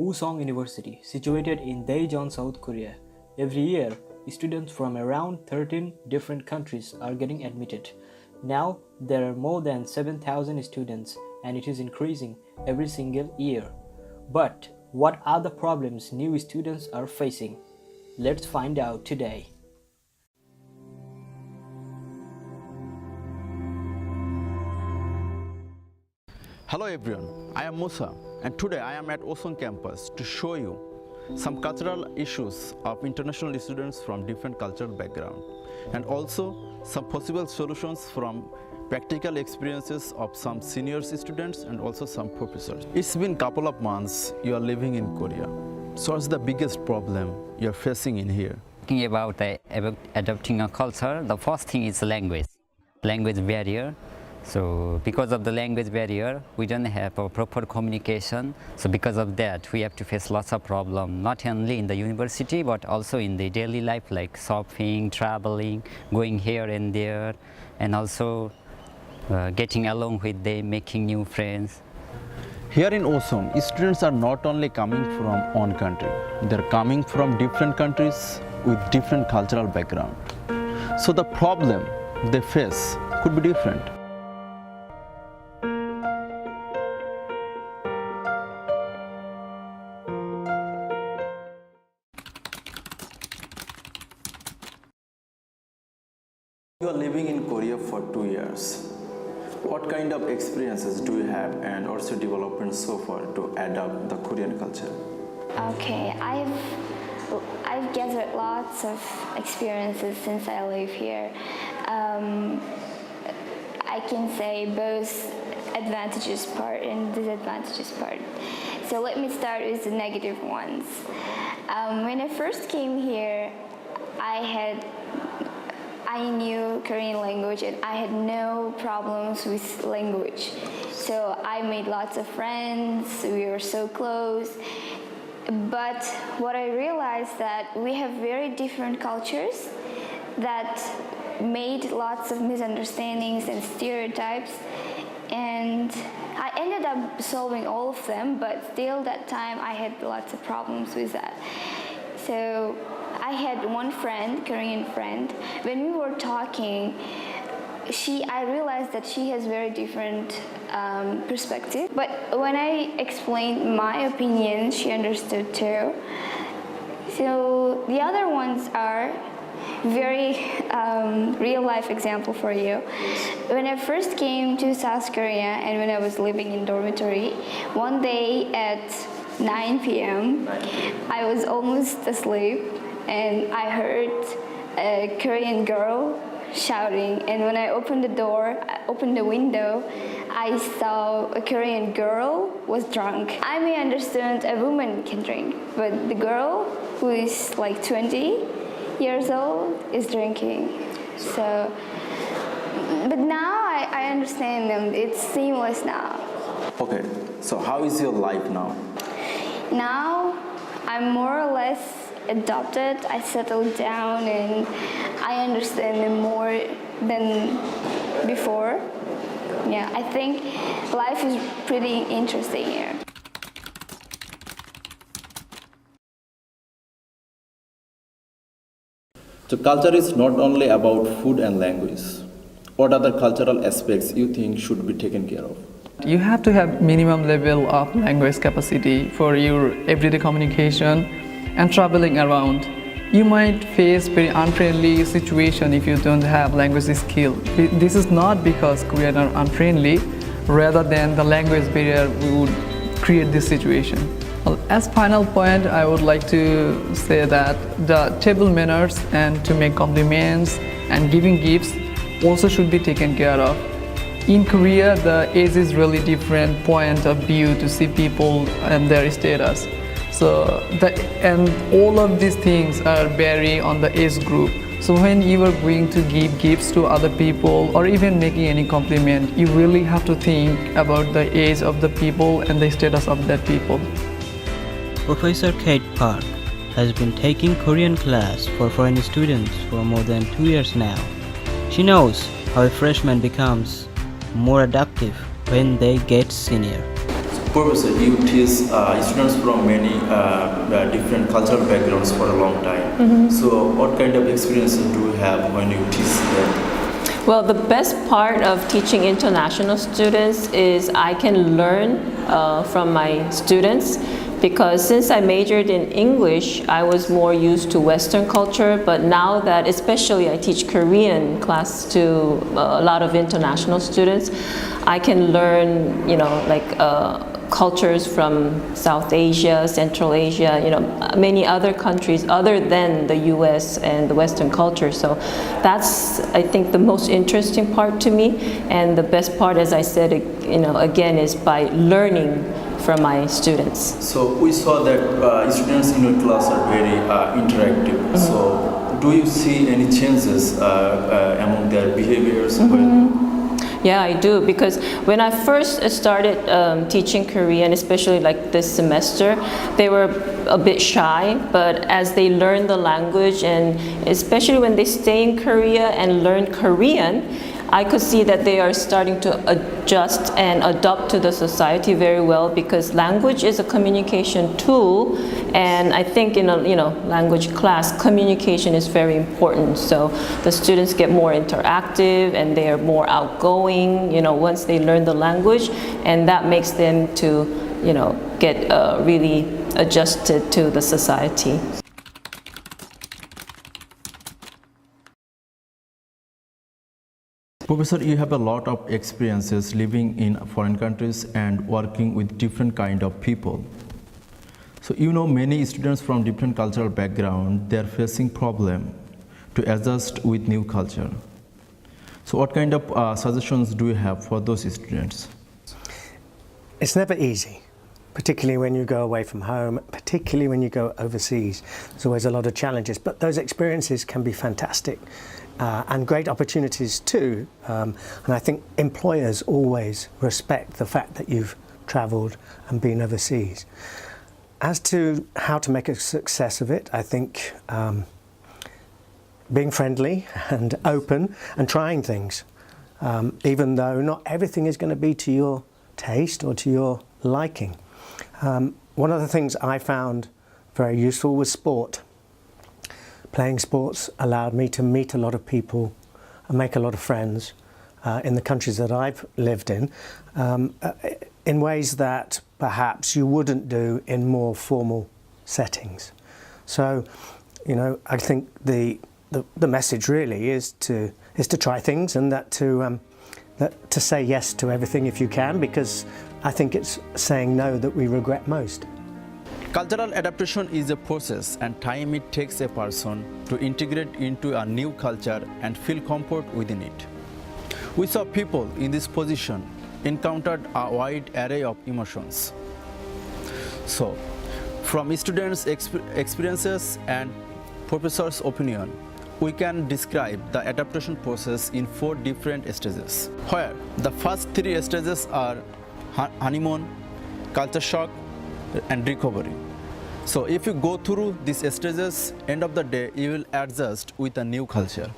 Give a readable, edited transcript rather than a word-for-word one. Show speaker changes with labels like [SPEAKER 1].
[SPEAKER 1] Woosong University, situated in Daejeon, South Korea. Every year, students from around 13 different countries are getting admitted. Now, there are more than 7,000 students and it is increasing every single year. But what are the problems new students are facing? Let's find out today.
[SPEAKER 2] Hello everyone, I am Musa and today I am at Woosong campus to show you some cultural issues of international students from different cultural background and also some possible solutions from practical experiences of some senior students and also some professors. It's been a couple of months you are living in Korea. So what's the biggest problem you are facing in here?
[SPEAKER 3] Talking about adopting a culture, the first thing is language barrier. So because of the language barrier, we don't have a proper communication. So because of that, we have to face lots of problems, not only in the university, but also in the daily life, like shopping, traveling, going here and there, and also getting along with them, making new friends.
[SPEAKER 2] Here in Woosong, students are not only coming from one country, they're coming from different countries with different cultural background. So the problem they face could be different. You are living in Korea for 2 years. What kind of experiences do you have and also development so far to adapt the Korean culture?
[SPEAKER 4] Okay, I've gathered lots of experiences since I live here. I can say both advantages part and disadvantages part. So let me start with the negative ones. When I first came here, I knew Korean language and I had no problems with language. So I made lots of friends, we were so close. But what I realized that we have very different cultures that made lots of misunderstandings and stereotypes. And I ended up solving all of them, but still that time I had lots of problems with that. So I had one friend, Korean friend. When we were talking, I realized that she has very different perspective. But when I explained my opinion, she understood too. So the other ones are very real life example for you. When I first came to South Korea and when I was living in dormitory, one day at 9 p.m. I was almost asleep and I heard a Korean girl shouting, and when I opened the window, I saw a Korean girl was drunk. I may understand a woman can drink, but the girl who is like 20 years old is drinking. So, but now I understand them. It's seamless now.
[SPEAKER 2] Okay, so how is your life now?
[SPEAKER 4] Now, I'm more or less adopted. I settled down and I understand them more than before. Yeah, I think life is pretty interesting here.
[SPEAKER 2] So culture is not only about food and language. What other cultural aspects you think should be taken care of?
[SPEAKER 5] You have to have minimum level of language capacity for your everyday communication and traveling around. You might face very unfriendly situation if you don't have language skill. This is not because Koreans are unfriendly, rather than the language barrier would create this situation. Well, as final point, I would like to say that the table manners and to make compliments and giving gifts also should be taken care of. In Korea, the age is really different point of view to see people and their status. So, and all of these things are vary on the age group. So when you are going to give gifts to other people or even making any compliment, you really have to think about the age of the people and the status of that people.
[SPEAKER 6] Professor Kate Park has been taking Korean class for foreign students for more than 2 years now. She knows how a freshman becomes more adaptive when they get senior.
[SPEAKER 2] Professor, you teach students from many different cultural backgrounds for a long time. So what kind of experiences do you have when you teach them?
[SPEAKER 7] Well, the best part of teaching international students is I can learn from my students, because since I majored in English, I was more used to Western culture, but now that especially I teach Korean class to a lot of international students, I can learn, cultures from South Asia, Central Asia, many other countries other than the US and the Western culture. So that's, I think, the most interesting part to me. And the best part, as I said, again, is by learning from my students.
[SPEAKER 2] So we saw that students in your class are very interactive. So do you see any changes among their behaviors?
[SPEAKER 7] Yeah, I do, because when I first started teaching Korean, especially like this semester, they were a bit shy, but as they learn the language, and especially when they stay in Korea and learn Korean, I could see that they are starting to adjust and adapt to the society very well, because language is a communication tool, and I think in a language class, communication is very important. So the students get more interactive and they are more outgoing, once they learn the language, and that makes them to get really adjusted to the society.
[SPEAKER 2] Professor, you have a lot of experiences living in foreign countries and working with different kind of people. So many students from different cultural background, they are facing problem to adjust with new culture. So what kind of suggestions do you have for those students?
[SPEAKER 8] It's never easy, particularly when you go away from home, particularly when you go overseas. There's always a lot of challenges, but those experiences can be fantastic. And great opportunities too, and I think employers always respect the fact that you've travelled and been overseas. As to how to make a success of it, I think being friendly and open and trying things, even though not everything is going to be to your taste or to your liking. One of the things I found very useful was sport. Playing sports allowed me to meet a lot of people and make a lot of friends in the countries that I've lived in ways that perhaps you wouldn't do in more formal settings. So, I think the message really is to try things, and that to say yes to everything if you can, because I think it's saying no that we regret most.
[SPEAKER 2] Cultural adaptation is a process and time it takes a person to integrate into a new culture and feel comfort within it. We saw people in this position encountered a wide array of emotions. So, from students' experiences and professors' opinion, we can describe the adaptation process in 4 different stages, where the first 3 stages are honeymoon, culture shock, and recovery. So if you go through these stages, end of the day you will adjust with a new culture.